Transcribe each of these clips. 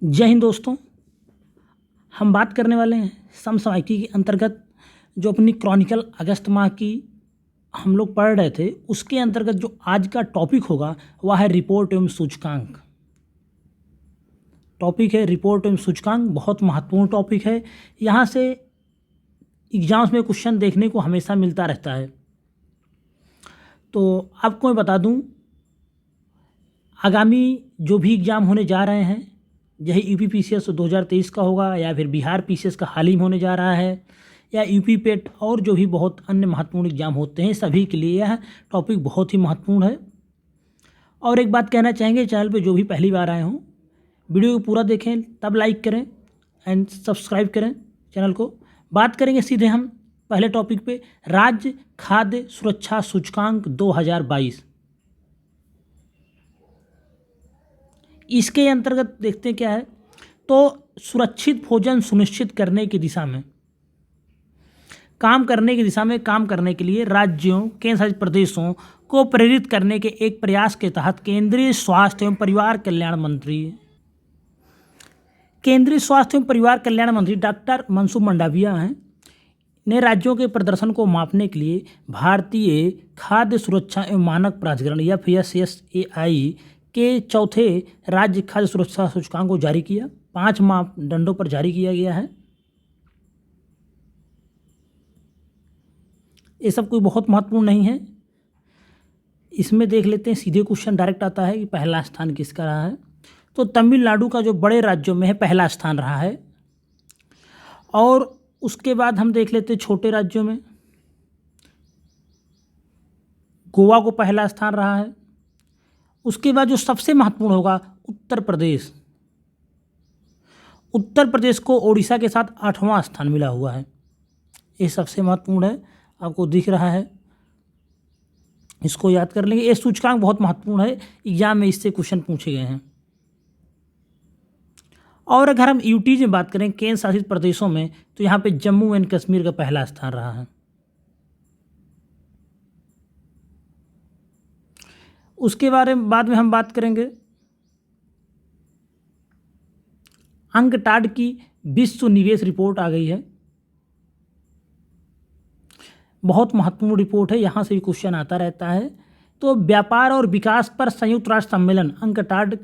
जय हिंद दोस्तों। हम बात करने वाले हैं समसामयिकी के अंतर्गत जो अपनी क्रॉनिकल अगस्त माह की हम लोग पढ़ रहे थे, उसके अंतर्गत जो आज का टॉपिक होगा वह है रिपोर्ट एवं सूचकांक। टॉपिक है रिपोर्ट एवं सूचकांक, बहुत महत्वपूर्ण टॉपिक है। यहाँ से एग्जाम्स में क्वेश्चन देखने को हमेशा मिलता रहता है। तो आपको मैं बता दूं, आगामी जो भी एग्ज़ाम होने जा रहे हैं, यही यूपी पीसीएस 2023 का होगा या फिर बिहार पीसीएस का हाल ही में होने जा रहा है, या यूपी पेट और जो भी बहुत अन्य महत्वपूर्ण एग्ज़ाम होते हैं, सभी के लिए यह टॉपिक बहुत ही महत्वपूर्ण है। और एक बात कहना चाहेंगे, चैनल पे जो भी पहली बार आए हों, वीडियो को पूरा देखें, तब लाइक करें एंड सब्सक्राइब करें चैनल को। बात करेंगे सीधे हम पहले टॉपिक पे, राज्य खाद्य सुरक्षा सूचकांक 2022। इसके अंतर्गत देखते हैं क्या है। तो सुरक्षित भोजन सुनिश्चित करने की दिशा में काम करने के लिए राज्यों, केंद्र शासित प्रदेशों को प्रेरित करने के एक प्रयास के तहत केंद्रीय स्वास्थ्य एवं परिवार कल्याण मंत्री डॉक्टर मनसुख मंडाविया ने राज्यों के प्रदर्शन को मापने के लिए भारतीय खाद्य सुरक्षा एवं मानक प्राधिकरण या FSSAI के चौथे राज्य खाद्य सुरक्षा सूचकांक को जारी किया। 5 मापदंडों पर जारी किया गया है। ये सब कोई बहुत महत्वपूर्ण नहीं है। इसमें देख लेते हैं, सीधे क्वेश्चन डायरेक्ट आता है कि पहला स्थान किसका रहा है। तो तमिलनाडु का जो बड़े राज्यों में है पहला स्थान रहा है। और उसके बाद हम देख लेते हैं छोटे राज्यों में, गोवा को पहला स्थान रहा है। उसके बाद जो सबसे महत्वपूर्ण होगा उत्तर प्रदेश को ओडिशा के साथ 8वां स्थान मिला हुआ है। ये सबसे महत्वपूर्ण है, आपको दिख रहा है, इसको याद कर लेंगे। ये सूचकांक बहुत महत्वपूर्ण है, एग्जाम में इससे क्वेश्चन पूछे गए हैं। और अगर हम यूटीज में बात करें, केंद्र शासित प्रदेशों में, तो यहाँ पे जम्मू एंड कश्मीर का पहला स्थान रहा है। उसके बारे में बाद में हम बात करेंगे। अंकटाड की विश्व निवेश रिपोर्ट आ गई है, बहुत महत्वपूर्ण रिपोर्ट है, यहाँ से भी क्वेश्चन आता रहता है। तो व्यापार और विकास पर संयुक्त राष्ट्र सम्मेलन अंकटाड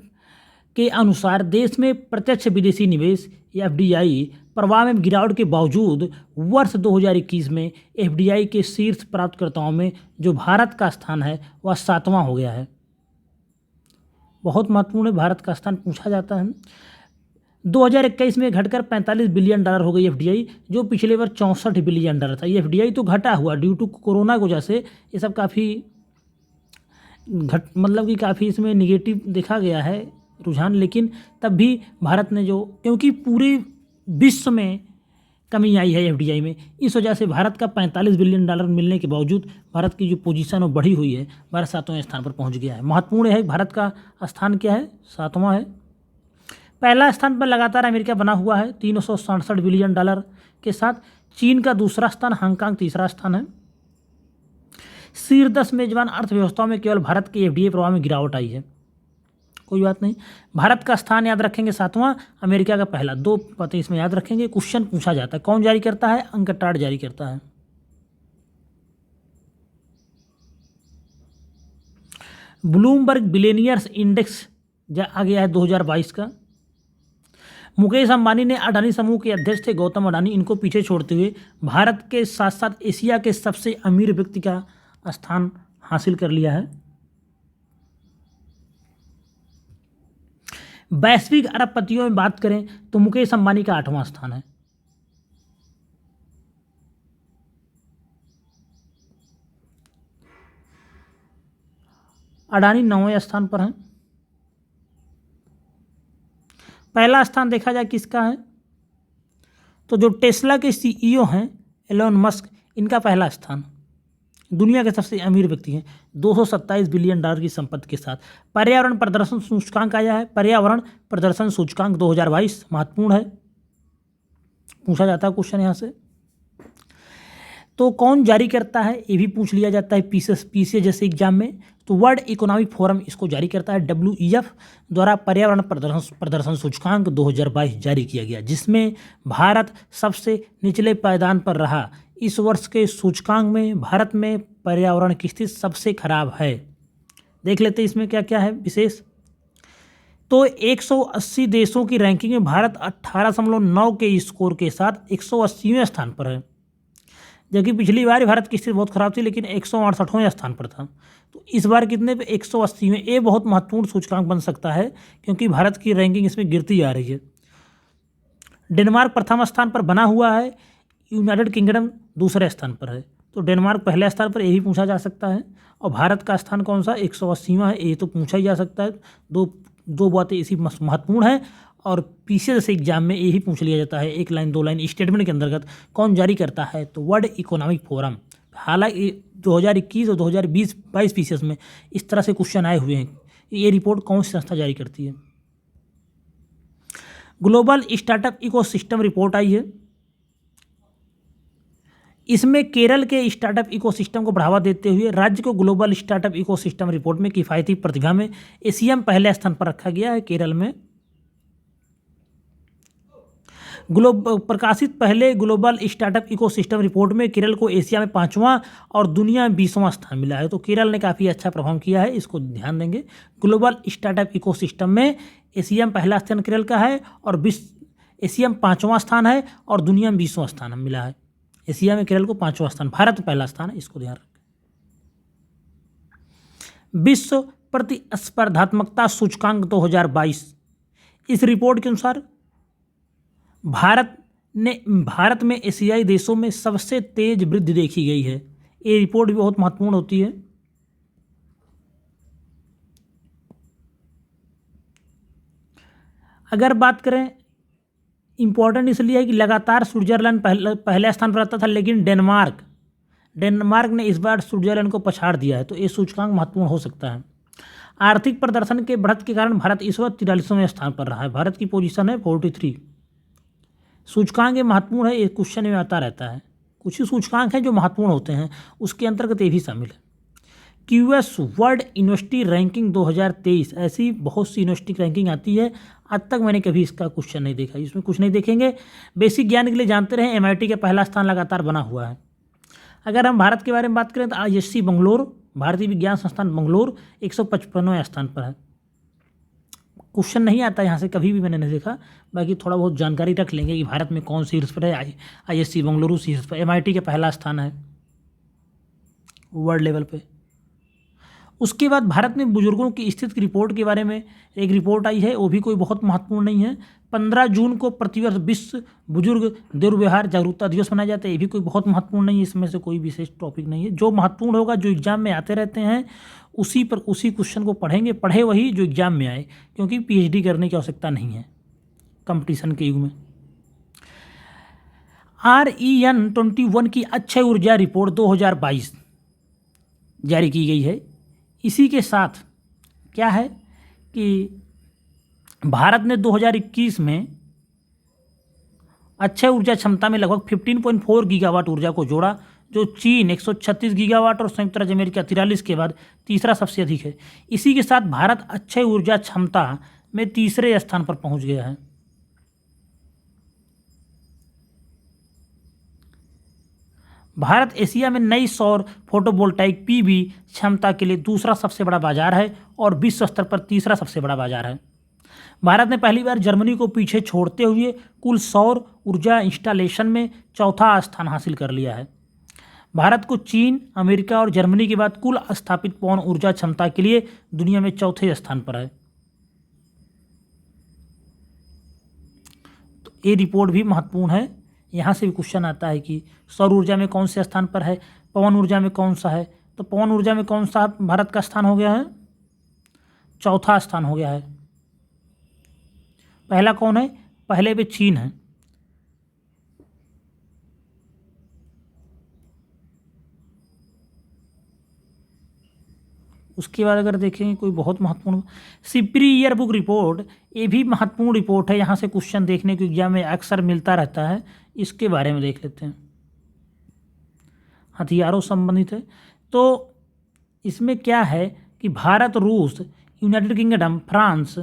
के अनुसार देश में प्रत्यक्ष विदेशी निवेश या FDI प्रवाह में गिरावट के बावजूद वर्ष 2021 में FDI के शीर्ष प्राप्तकर्ताओं में जो भारत का स्थान है वह 7वां हो गया है। बहुत महत्वपूर्ण है, भारत का स्थान पूछा जाता है। 2021 में घटकर $45 बिलियन हो गई FDI, जो पिछले वर्ष $64 बिलियन था। ये FDI तो घटा हुआ ड्यू टू कोरोना की वजह से, ये सब काफ़ी मतलब कि काफ़ी इसमें निगेटिव देखा गया है रुझान। लेकिन तब भी भारत ने जो, क्योंकि पूरे विश्व में कमी आई है FDI में, इस वजह से भारत का $45 बिलियन मिलने के बावजूद भारत की जो पोजीशन वो बढ़ी हुई है, भारत 7वें स्थान पर पहुंच गया है। महत्वपूर्ण है, भारत का स्थान क्या है, 7वां है। पहला स्थान पर लगातार अमेरिका बना हुआ है $367 बिलियन के साथ। चीन का दूसरा स्थान, हांगकांग तीसरा स्थान है। शीर्ष 10 मेजबान अर्थव्यवस्थाओं में केवल भारत के FDI प्रवाह में गिरावट आई है। कोई बात नहीं, भारत का स्थान याद रखेंगे 7वां, अमेरिका का पहला। 2 बातें इसमें याद रखेंगे, क्वेश्चन पूछा जाता है। कौन जारी करता है, अंकटाड जारी करता है। ब्लूमबर्ग बिलियनियर्स इंडेक्स आ गया है 2022 का। मुकेश अंबानी ने अडानी समूह के अध्यक्ष थे गौतम अडानी, इनको पीछे छोड़ते हुए भारत के साथ साथ एशिया के सबसे अमीर व्यक्ति का स्थान हासिल कर लिया है। वैश्विक अरबपतियों में बात करें तो मुकेश अंबानी का 8वां स्थान है। अडानी 9वें स्थान पर हैं। पहला स्थान देखा जाए किसका है, तो जो टेस्ला के CEO हैं एलोन मस्क, इनका पहला स्थान। दुनिया के सबसे अमीर व्यक्ति हैं, $227 बिलियन की संपत्ति के साथ। पर्यावरण प्रदर्शन सूचकांक आया है, पर्यावरण प्रदर्शन सूचकांक 2022 महत्वपूर्ण है, पूछा जाता है क्वेश्चन यहाँ से। तो कौन जारी करता है ये भी पूछ लिया जाता है पीसीएस जैसे एग्जाम में। तो वर्ल्ड इकोनॉमिक फोरम इसको जारी करता है। WEF द्वारा पर्यावरण प्रदर्शन सूचकांक 2022 जारी किया गया, जिसमें भारत सबसे निचले पायदान पर रहा। इस वर्ष के सूचकांक में भारत में पर्यावरण की स्थिति सबसे खराब है। देख लेते हैं इसमें क्या क्या है विशेष। तो 180 देशों की रैंकिंग में भारत 18.9 के स्कोर के साथ 180वें स्थान पर है, जबकि पिछली बार भारत की स्थिति बहुत खराब थी, लेकिन 168वें स्थान पर था। तो इस बार कितने पे? 180वें। ये बहुत महत्वपूर्ण सूचकांक बन सकता है, क्योंकि भारत की रैंकिंग इसमें गिरती जा रही है। डेनमार्क प्रथम स्थान पर बना हुआ है, यूनाइटेड किंगडम दूसरे स्थान पर है। तो डेनमार्क पहले स्थान पर, यही पूछा जा सकता है। और भारत का स्थान कौन सा? 180वां है, ये तो पूछा ही जा सकता है। दो बातें इसी महत्वपूर्ण है, और पीछे से एग्जाम में यही पूछ लिया जाता है, एक लाइन दो लाइन स्टेटमेंट के अंतर्गत कौन जारी करता है? तो वर्ल्ड इकोनॉमिक फोरम। हालांकि 2021 और 2022 पीसीएस में इस तरह से क्वेश्चन आए हुए हैं। ये रिपोर्ट कौन सी संस्था जारी करती है? ग्लोबल स्टार्टअप इकोसिस्टम रिपोर्ट आई है। इसमें केरल के स्टार्टअप इकोसिस्टम को बढ़ावा देते हुए राज्य को ग्लोबल स्टार्टअप इकोसिस्टम रिपोर्ट में किफ़ायती प्रतिभा में एशिया में पहले स्थान पर रखा गया है। केरल में प्रकाशित पहले ग्लोबल स्टार्टअप इकोसिस्टम रिपोर्ट में केरल को एशिया में 5वां और दुनिया में 20वां स्थान मिला है। तो केरल ने काफ़ी अच्छा परफॉर्म किया है, इसको ध्यान देंगे। ग्लोबल स्टार्टअप इकोसिस्टम में एशिया में पहला स्थान केरल का है, और एशिया में 5वां स्थान है, और दुनिया में 20वां स्थान मिला है। एशिया में केरल को 5वां स्थान, भारत में पहला स्थान है, इसको ध्यान रखें। विश्व प्रतिस्पर्धात्मकता सूचकांक 2022, इस रिपोर्ट के अनुसार भारत में एशियाई देशों में सबसे तेज वृद्धि देखी गई है। ये रिपोर्ट भी बहुत महत्वपूर्ण होती है। अगर बात करें, इम्पोर्टेंट इसलिए है कि लगातार स्विट्जरलैंड पहले स्थान पर रहता था, लेकिन डेनमार्क ने इस बार स्विट्जरलैंड को पछाड़ दिया है। तो ये सूचकांक महत्वपूर्ण हो सकता है। आर्थिक प्रदर्शन के बढ़त के कारण भारत इस वक्त 43वें स्थान पर रहा है। भारत की पोजीशन है 43। सूचकांक ये महत्वपूर्ण है, ये क्वेश्चन में आता रहता है। कुछ ही सूचकांक हैं जो महत्वपूर्ण होते हैं, उसके अंतर्गत ये भी शामिल है। QS वर्ल्ड यूनिवर्सिटी रैंकिंग 2023, ऐसी बहुत सी यूनिवर्सिटी रैंकिंग आती है। आज तक मैंने कभी इसका क्वेश्चन नहीं देखा, इसमें कुछ नहीं देखेंगे। बेसिक ज्ञान के लिए जानते रहें, MIT का पहला स्थान लगातार बना हुआ है। अगर हम भारत के बारे में बात करें तो ISC बंगलोर, भारतीय विज्ञान संस्थान बंगलोर 155वें स्थान पर है। क्वेश्चन नहीं आता यहाँ से, कभी भी मैंने नहीं देखा। बाकी थोड़ा बहुत जानकारी रख लेंगे कि भारत में कौन शीर्ष पर है। ISC बंगलुरु शीर्ष पर, MIT का पहला स्थान है वर्ल्ड लेवल पे। उसके बाद भारत में बुजुर्गों की स्थिति की रिपोर्ट के बारे में एक रिपोर्ट आई है, वो भी कोई बहुत महत्वपूर्ण नहीं है। 15 जून को प्रतिवर्ष विश्व बुजुर्ग दुर्व्यवहार जागरूकता दिवस मनाया जाता है। ये भी कोई बहुत महत्वपूर्ण नहीं है, इसमें से कोई विशेष टॉपिक नहीं है। जो महत्वपूर्ण होगा, जो एग्जाम में आते रहते हैं, उसी क्वेश्चन को पढ़ेंगे। पढ़े वही जो एग्जाम में आए, क्योंकि PhD करने की आवश्यकता नहीं है कंपटीशन के युग में। REN21 की अक्षय ऊर्जा रिपोर्ट 2022 जारी की गई है। इसी के साथ क्या है कि भारत ने 2021 में अक्षय ऊर्जा क्षमता में लगभग 15.4 गीगावाट ऊर्जा को जोड़ा, जो चीन 136 गीगावाट और संयुक्त राज्य अमेरिका 43 के बाद तीसरा सबसे अधिक है। इसी के साथ भारत अक्षय ऊर्जा क्षमता में तीसरे स्थान पर पहुंच गया है। भारत एशिया में नई सौर फोटोवोल्टाइक PV क्षमता के लिए दूसरा सबसे बड़ा बाजार है और विश्व स्तर पर तीसरा सबसे बड़ा बाजार है। भारत ने पहली बार जर्मनी को पीछे छोड़ते हुए कुल सौर ऊर्जा इंस्टॉलेशन में चौथा स्थान हासिल कर लिया है। भारत को चीन, अमेरिका और जर्मनी के बाद कुल स्थापित पवन ऊर्जा क्षमता के लिए दुनिया में चौथे स्थान पर है। तो ये रिपोर्ट भी महत्वपूर्ण है। यहाँ से भी क्वेश्चन आता है कि सौर ऊर्जा में कौन से स्थान पर है, पवन ऊर्जा में कौन सा है। तो पवन ऊर्जा में कौन सा भारत का स्थान हो गया है? चौथा स्थान हो गया है। पहला कौन है? पहले पे चीन है। उसके बाद अगर देखेंगे कोई बहुत महत्वपूर्ण सिप्री ईयर बुक रिपोर्ट, ये भी महत्वपूर्ण रिपोर्ट है। यहाँ से क्वेश्चन देखने को एग्जाम में अक्सर मिलता रहता है। इसके बारे में देख लेते हैं। हथियारों संबंधित है। तो इसमें क्या है कि भारत, रूस, यूनाइटेड किंगडम, फ्रांस,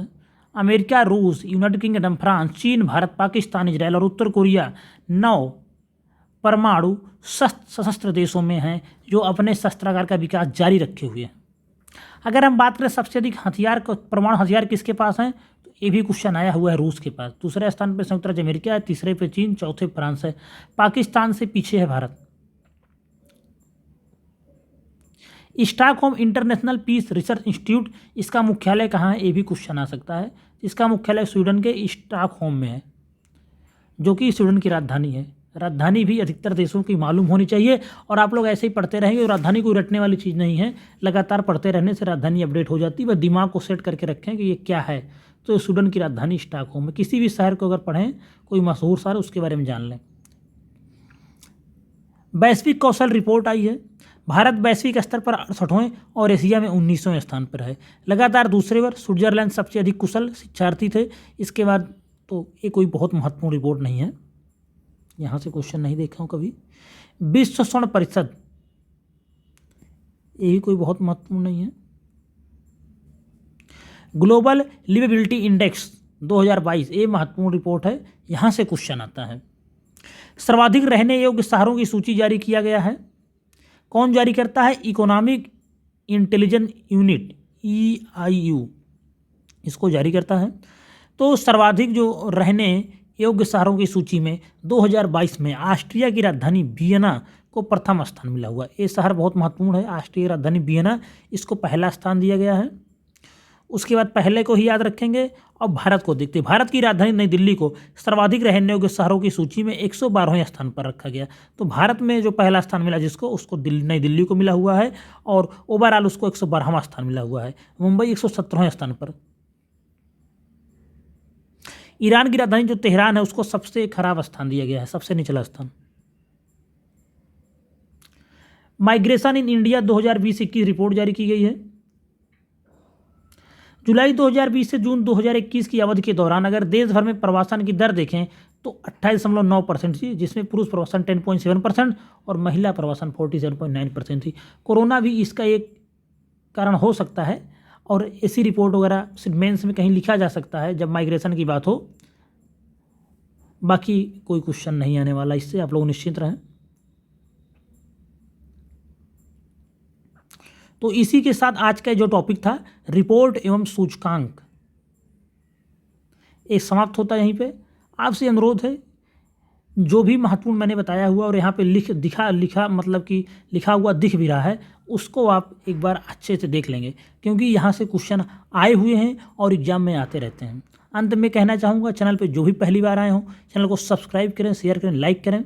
अमेरिका, रूस, यूनाइटेड किंगडम, फ्रांस, चीन, भारत, पाकिस्तान, इजराइल और उत्तर कोरिया 9 परमाणु सशस्त्र देशों में हैं जो अपने शस्त्रागार का विकास जारी रखे हुए हैं। अगर हम बात करें सबसे अधिक हथियार परमाणु हथियार किसके पास हैं, तो ये भी क्वेश्चन आया हुआ है रूस के पास। दूसरे स्थान पर संयुक्त राज्य अमेरिका है, तीसरे पे चीन, चौथे फ्रांस है, पाकिस्तान से पीछे है Bharat. Stockholm International Peace Research Institute, इसका मुख्यालय कहाँ है, ये भी क्वेश्चन आ सकता है। इसका मुख्यालय स्वीडन के स्टॉकहोम में है, जो कि स्वीडन की राजधानी है। राजधानी भी अधिकतर देशों की मालूम होनी चाहिए और आप लोग ऐसे ही पढ़ते रहेंगे। राजधानी कोई रटने वाली चीज़ नहीं है, लगातार पढ़ते रहने से राजधानी अपडेट हो जाती है। बस दिमाग को सेट करके रखें कि ये क्या है। तो स्वीडन की राजधानी स्टॉकहोम है। किसी भी शहर को अगर पढ़ें, कोई मशहूर शहर, उसके बारे में जान लें। वैश्विक कौशल रिपोर्ट आई है। भारत वैश्विक स्तर पर 68वें और एशिया में 19वें स्थान पर है। लगातार दूसरे बार स्विट्जरलैंड सबसे अधिक कुशल शिक्षार्थी थे। इसके बाद तो ये कोई बहुत महत्वपूर्ण रिपोर्ट नहीं है, यहाँ से क्वेश्चन नहीं देखा हूँ कभी। विश्व स्वर्ण परिषद, ये भी कोई बहुत महत्वपूर्ण नहीं है। ग्लोबल लिवेबिलिटी इंडेक्स 2022, ये महत्वपूर्ण रिपोर्ट है, यहाँ से क्वेश्चन आता है। सर्वाधिक रहने योग्य शहरों की सूची जारी किया गया है। कौन जारी करता है? इकोनॉमिक इंटेलिजेंस यूनिट, EIU, इसको जारी करता है। तो सर्वाधिक जो रहने योग्य शहरों की सूची में 2022 में ऑस्ट्रिया की राजधानी वियना को प्रथम स्थान मिला हुआ। ये शहर बहुत महत्वपूर्ण है, ऑस्ट्रिया राजधानी वियना, इसको पहला स्थान दिया गया है। उसके बाद पहले को ही याद रखेंगे और भारत को देखते हैं। भारत की राजधानी नई दिल्ली को सर्वाधिक रहने योग्य शहरों की सूची में 112वें स्थान पर रखा गया। तो भारत में जो पहला स्थान मिला जिसको, उसको नई दिल्ली को मिला हुआ है और ओवरऑल उसको 112वां स्थान मिला हुआ है। मुंबई 117वें स्थान पर। ईरान की राजधानी जो तेहरान है उसको सबसे खराब स्थान दिया गया है, सबसे निचला स्थान। माइग्रेशन इन इंडिया 2020-21 रिपोर्ट जारी की गई है। जुलाई 2020 से जून 2021 की अवधि के दौरान अगर देश भर में प्रवासन की दर देखें तो 28.9% थी, जिसमें पुरुष प्रवासन 10.7% और महिला प्रवासन 47.9% थी। कोरोना भी इसका एक कारण हो सकता है और ऐसी रिपोर्ट वगैरह मेंस में कहीं लिखा जा सकता है जब माइग्रेशन की बात हो। बाकी कोई क्वेश्चन नहीं आने वाला इससे, आप लोग निश्चिंत रहें। तो इसी के साथ आज का जो टॉपिक था रिपोर्ट एवं सूचकांक, एक समाप्त होता है यहीं पे। आपसे अनुरोध है जो भी महत्वपूर्ण मैंने बताया हुआ और यहाँ पे लिखा मतलब कि लिखा हुआ दिख भी रहा है, उसको आप एक बार अच्छे से देख लेंगे, क्योंकि यहाँ से क्वेश्चन आए हुए हैं और एग्जाम में आते रहते हैं। अंत में कहना चाहूँगा, चैनल पे जो भी पहली बार आए हों, चैनल को सब्सक्राइब करें, शेयर करें, लाइक करें।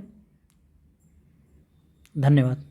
धन्यवाद।